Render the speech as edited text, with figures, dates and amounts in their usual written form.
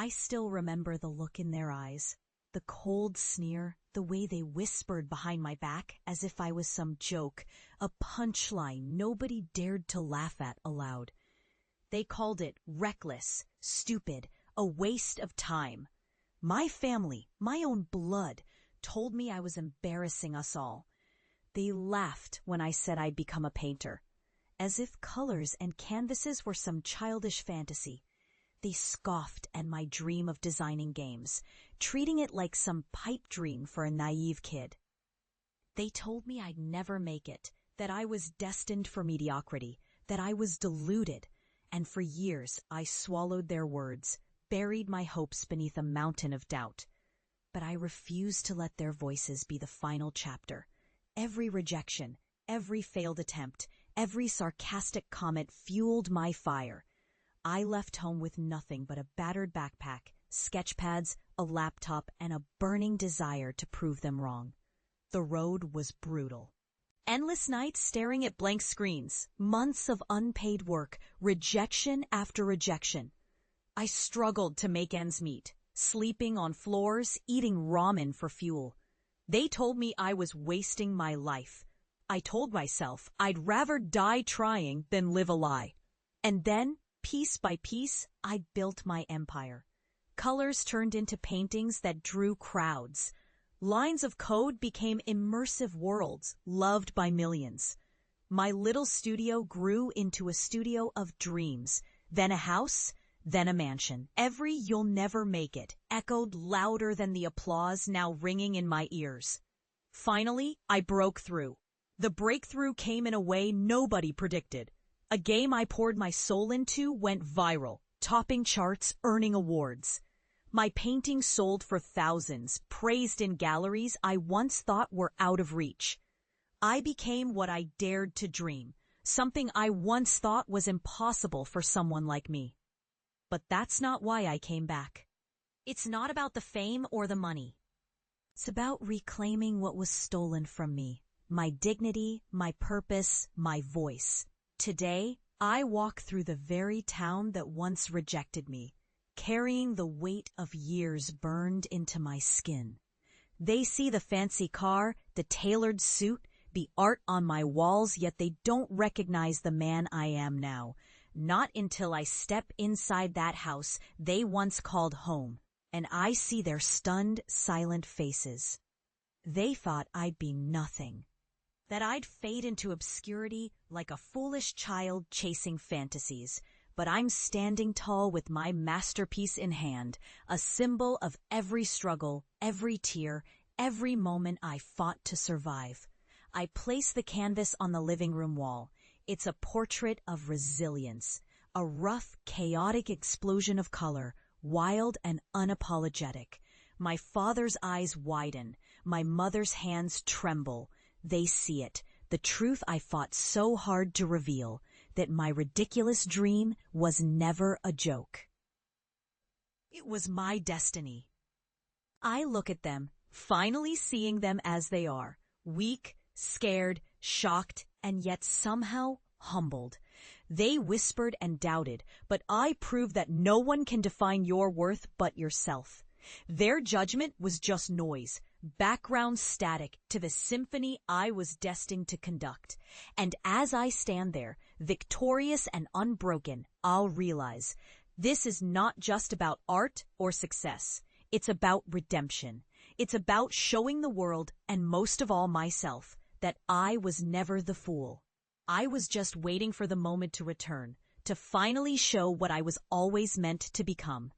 I still remember the look in their eyes, the cold sneer, the way they whispered behind my back as if I was some joke, a punchline nobody dared to laugh at aloud. They called it reckless, stupid, a waste of time. My family, my own blood, told me I was embarrassing us all. They laughed when I said I'd become a painter, as if colors and canvases were some childish fantasy. They scoffed at my dream of designing games, treating it like some pipe dream for a naive kid. They told me I'd never make it, that I was destined for mediocrity, that I was deluded, and for years I swallowed their words, buried my hopes beneath a mountain of doubt. But I refused to let their voices be the final chapter. Every rejection, every failed attempt, every sarcastic comment fueled my fire. I left home with nothing but a battered backpack, sketch pads, a laptop, and a burning desire to prove them wrong. The road was brutal. Endless nights staring at blank screens, months of unpaid work, rejection after rejection. I struggled to make ends meet, sleeping on floors, eating ramen for fuel. They told me I was wasting my life. I told myself I'd rather die trying than live a lie. And then, piece by piece, I built my empire. Colors turned into paintings that drew crowds. Lines of code became immersive worlds, loved by millions. My little studio grew into a studio of dreams, then a house, then a mansion. Every "you'll never make it" echoed louder than the applause now ringing in my ears. Finally, I broke through. The breakthrough came in a way nobody predicted. A game I poured my soul into went viral, topping charts, earning awards. My paintings sold for thousands, praised in galleries I once thought were out of reach. I became what I dared to dream, something I once thought was impossible for someone like me. But that's not why I came back. It's not about the fame or the money. It's about reclaiming what was stolen from me, my dignity, my purpose, my voice. Today, I walk through the very town that once rejected me, carrying the weight of years burned into my skin. They see the fancy car, the tailored suit, the art on my walls, yet they don't recognize the man I am now. Not until I step inside that house they once called home, and I see their stunned, silent faces. They thought I'd be nothing, that I'd fade into obscurity like a foolish child chasing fantasies. But I'm standing tall with my masterpiece in hand, a symbol of every struggle, every tear, every moment I fought to survive. I place the canvas on the living room wall. It's a portrait of resilience, a rough, chaotic explosion of color, wild and unapologetic. My father's eyes widen, my mother's hands tremble. They see it, the truth I fought so hard to reveal, that my ridiculous dream was never a joke. It was my destiny. I look at them, finally seeing them as they are, weak, scared, shocked, and yet somehow humbled. They whispered and doubted, but I proved that no one can define your worth but yourself. Their judgment was just noise, background static to the symphony I was destined to conduct. And as I stand there, victorious and unbroken, I'll realize this is not just about art or success. It's about redemption. It's about showing the world, and most of all myself, that I was never the fool. I was just waiting for the moment to return, to finally show what I was always meant to become.